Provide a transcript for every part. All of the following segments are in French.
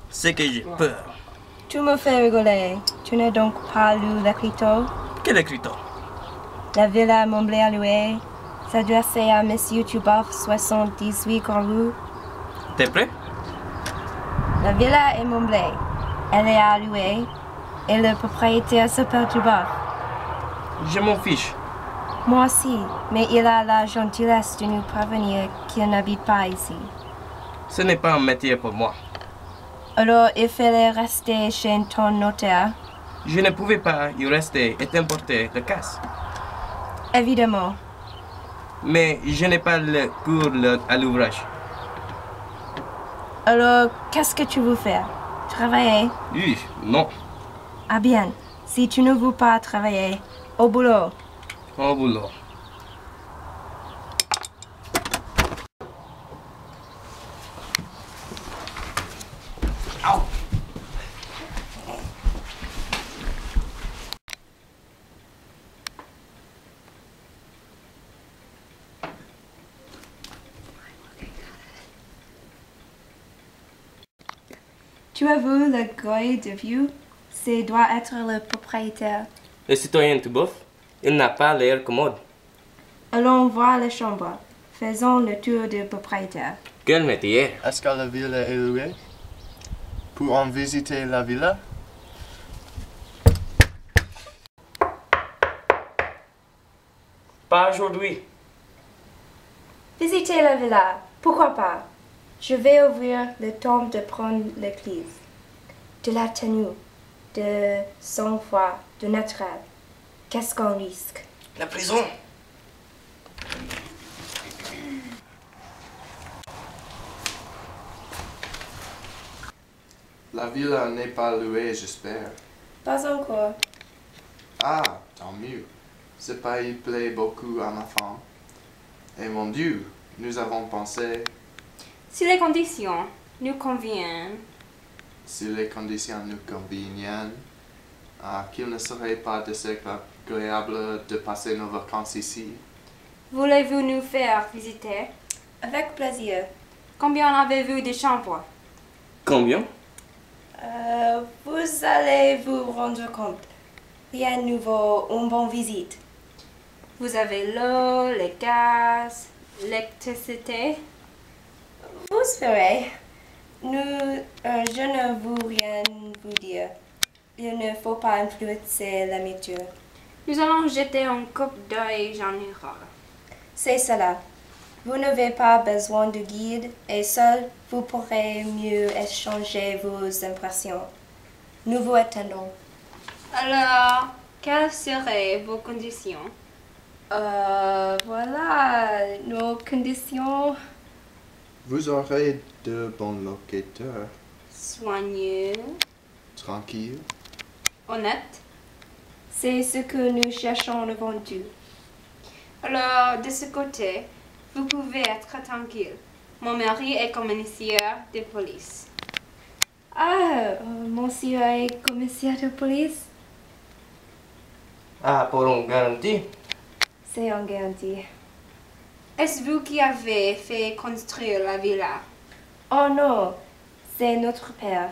C'est que j'ai peur. Tu me fais rigoler. Tu n'as donc pas lu l'écriteau? Quel écriteau? La villa meublée à louer, s'adresser à Monsieur Tuboff, 78 Grand Rue. T'es prêt? La villa est meublée. Elle est à louer. Et le propriétaire s'appelle Tuboff. Je m'en fiche. Moi aussi, mais il a la gentillesse de nous prévenir qu'il n'habite pas ici. Ce n'est pas un métier pour moi. Alors, il fallait rester chez ton notaire? Je ne pouvais pas y rester et t'importer de casse. Évidemment. Mais je n'ai pas le cours à l'ouvrage. Alors, qu'est-ce que tu veux faire? Travailler? Oui, non. Ah bien, si tu ne veux pas travailler, au boulot. Au boulot. Au. Tu as vu le goy de vue? C'est doit être le propriétaire. Le citoyen Tuboff, il n'a pas l'air commode. Allons voir la chambre. Faisons le tour du propriétaire. Quel métier? Est-ce que la villa est louée? Pour en visiter la villa? Pas aujourd'hui. Visiter la villa, pourquoi pas? Je vais ouvrir le temps de prendre l'église. De la tenue, de sang-froid, de naturel. Qu'est-ce qu'on risque? La prison. La villa n'est pas louée, j'espère. Pas encore. Ah, tant mieux. Ce pays plaît beaucoup à ma femme. Et mon Dieu, nous avons pensé, Si les conditions nous conviennent, si les conditions nous conviennent, qu'il ne serait pas désagréable de passer nos vacances ici. voulez-vous nous faire visiter? Avec plaisir. Combien avez-vous de chambres? Combien? Vous allez vous rendre compte. Rien de nouveau, une bonne visite. Vous avez l'eau, le gaz, l'électricité. Vous verrez. Je ne veux rien vous dire. Il ne faut pas influencer l'amitié. Nous allons jeter un coup d'œil général. C'est cela. Vous n'avez pas besoin de guide et seul vous pourrez mieux échanger vos impressions. Nous vous attendons. Alors, quelles seraient vos conditions? Voilà nos conditions. Vous aurez de bons locataires, Soigneux, tranquilles. honnêtes. C'est ce que nous cherchons avant tout. Alors, de ce côté, vous pouvez être tranquille. Mon mari est commissaire de police. Ah, monsieur est commissaire de police? Ah, pour une garantie? C'est un garantie. Est-ce vous qui avez fait construire la villa? Oh non, c'est notre père.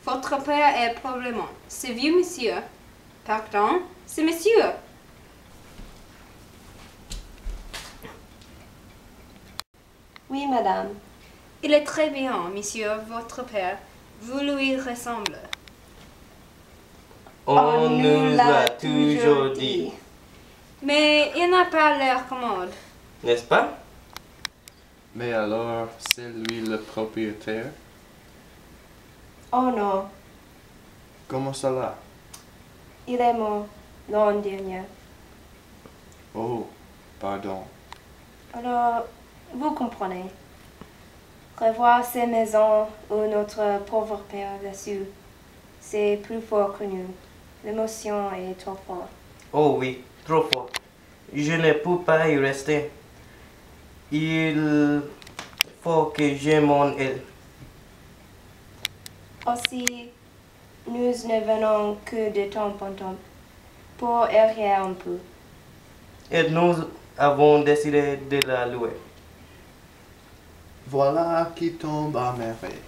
Votre père est probablement ce vieux monsieur. Pardon, c'est monsieur. Oui, madame. Il est très bien, monsieur, votre père. Vous lui ressemblez. On nous l'a toujours dit. Mais il n'a pas l'air commode. N'est-ce pas? Mais alors, c'est lui le propriétaire? Oh non, Comment cela? il est mort l'an dernier. Oh, pardon. Alors, vous comprenez. Revoir ces maisons où notre pauvre père a vécu, c'est plus fort que nous. L'émotion est trop forte. Oh oui, trop fort. Je ne peux pas y rester. Il faut que je m'en aille. Aussi, nous ne venons que de temps en temps pour errer un peu. Et nous avons décidé de la louer. Voilà qui tombe à merveille.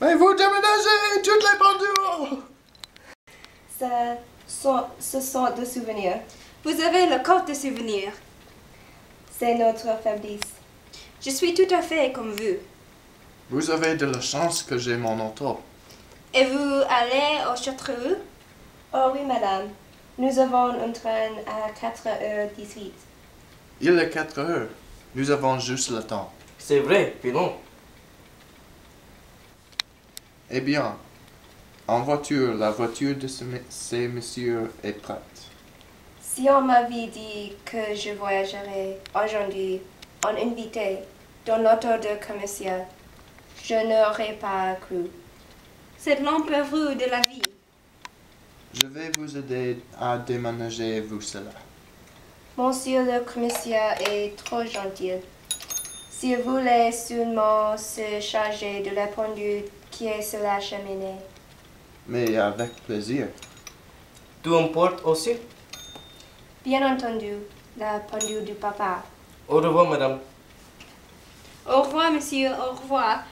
Mais vous déménagez toutes les pendules! Ce sont des souvenirs. Vous avez le code de souvenirs. C'est notre faiblesse. Je suis tout à fait comme vous. Vous avez de la chance que j'ai mon auto. Et vous allez au château? Oh oui, madame. Nous avons un train à 4h18. Il est 4 heures. Nous avons juste le temps. C'est vrai, filons. Eh bien, en voiture, la voiture de ces messieurs est prête. Si on m'avait dit que je voyagerais aujourd'hui en invité dans l'auto de commercial, je n'aurais pas cru. C'est l'imprévu de la vie. Je vais vous aider à déménager vous cela. Monsieur le commissaire est trop gentil. S'il voulait seulement se charger de la pendule qui est sur la cheminée. Mais avec plaisir. Tu emportes aussi? Bien entendu, la pendule du papa. Au revoir, madame. Au revoir, monsieur, au revoir.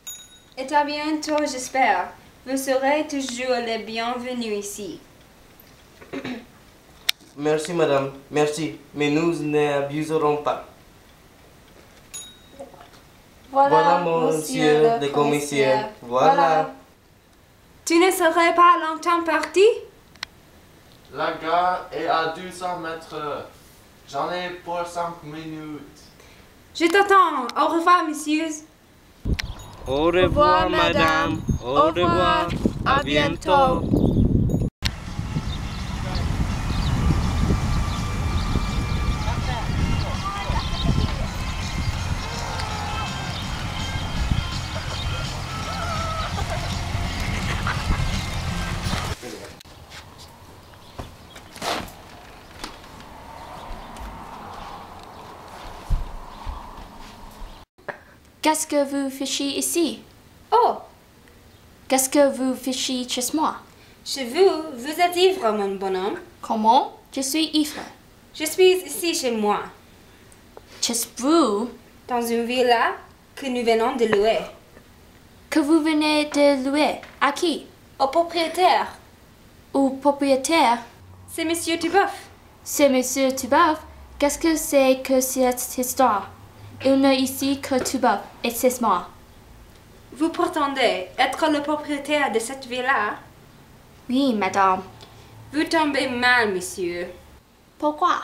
Et à bientôt, j'espère. Vous serez toujours les bienvenus ici. Merci, madame. Merci. Mais nous n'abuserons pas. Voilà, monsieur le commissaire. Voilà. Tu ne serais pas longtemps parti? La gare est à 200 mètres. J'en ai pour 5 minutes. Je t'attends. Au revoir, monsieur. Au revoir, madame. Au revoir. À bientôt. Qu'est-ce que vous fichez ici? Oh, Qu'est-ce que vous fichez chez moi? chez vous, vous êtes ivre, mon bonhomme. Comment? Je suis ivre. Je suis ici chez moi, Chez vous? dans une villa que nous venons de louer. Que vous venez de louer? À qui? Au propriétaire, Au propriétaire? c'est monsieur Tuboff. C'est Monsieur Tuboff. Qu'est-ce que c'est que cette histoire? Il n'est ici que Tuboff et c'est moi. Vous prétendez être le propriétaire de cette villa? Oui, madame. Vous tombez mal, monsieur. Pourquoi?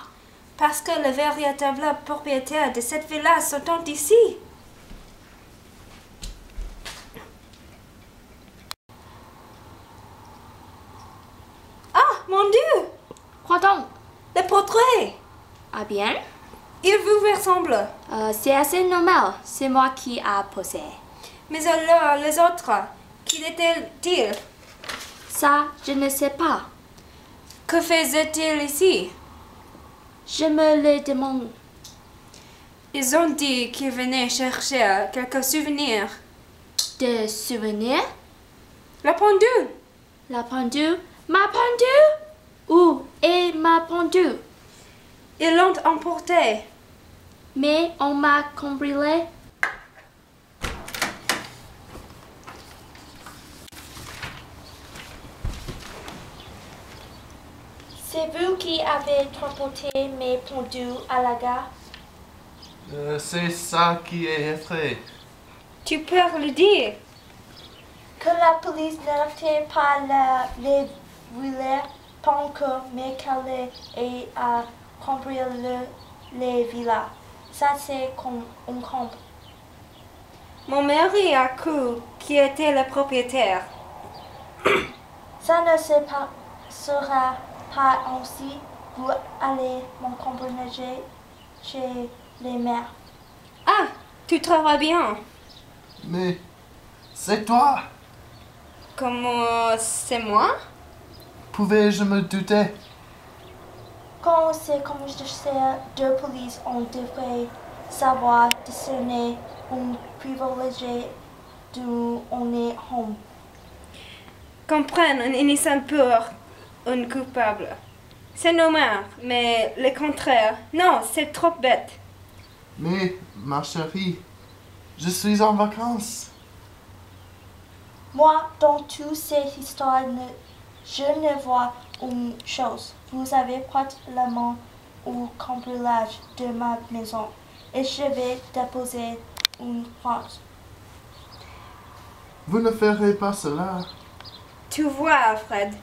Parce que les véritables propriétaires de cette villa sont ici. Ah, mon Dieu! Quoi donc? Le portrait! Ah bien? Il vous ressemble. C'est assez normal. C'est moi qui a posé. Mais alors, les autres, qui étaient-ils? Ça, je ne sais pas. Que faisaient-ils ici? Je me le demande. Ils ont dit qu'ils venaient chercher quelques souvenirs. Des souvenirs? La pendule! La pendule? Ma pendule? Où est ma pendule? Ils l'ont emportée. Mais on m'a cambriolé. C'est vous qui avez transporté mes pendules à la gare? C'est ça qui est effrayé. Tu peux le dire. Que la police n'arrêtait pas les voleurs pendant que Michael a cambriolé les villas. Ça, c'est comme on compte. Mon mari a cru qui était le propriétaire. Ça ne sera pas ainsi. Vous allez m'accompagner chez les mères. Ah, tu travailles bien. Mais c'est toi? Comment c'est moi? Pouvais-je me douter? Quand c'est commissaire de police, on devrait savoir discerner un privilégié d'où on est home. Comprendre un innocent pour un coupable. C'est normal, mais le contraire, non, c'est trop bête. Mais, ma chérie, je suis en vacances. Moi, dans toutes ces histoires, je ne vois une chose. Vous avez probablement un cambriolage de ma maison et je vais déposer une plainte. Vous ne ferez pas cela. Tu vois, Alfred,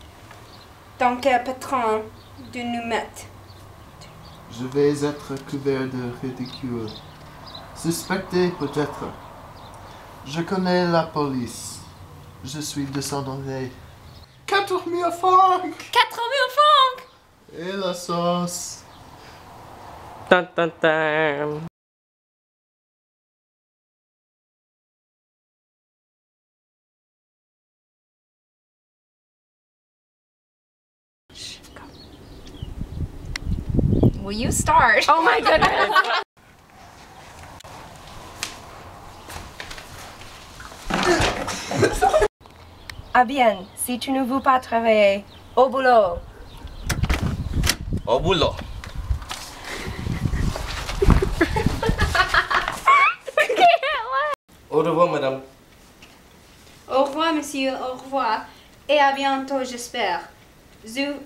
dans quel patron de nous mettre. Je vais être couvert de ridicule. Suspecté peut-être. Je connais la police. Je suis descendu. 4 000 francs! 4 000 francs! Et la sauce. Tan, tan, tan. Will you start? Oh my goodness! Ah bien, si tu ne veux pas travailler, au boulot. Au boulot. Au revoir, madame. Au revoir, monsieur, au revoir. Et à bientôt, j'espère. Zou.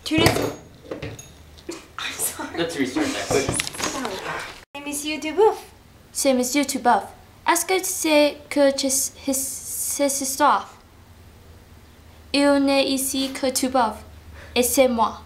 Tu ne... I'm sorry. Let's restart that. Et monsieur Dubouf. C'est Monsieur Tuboff. Est-ce que tu sais que c'est histoire? Il n'est ici que Tuboff. Et c'est moi.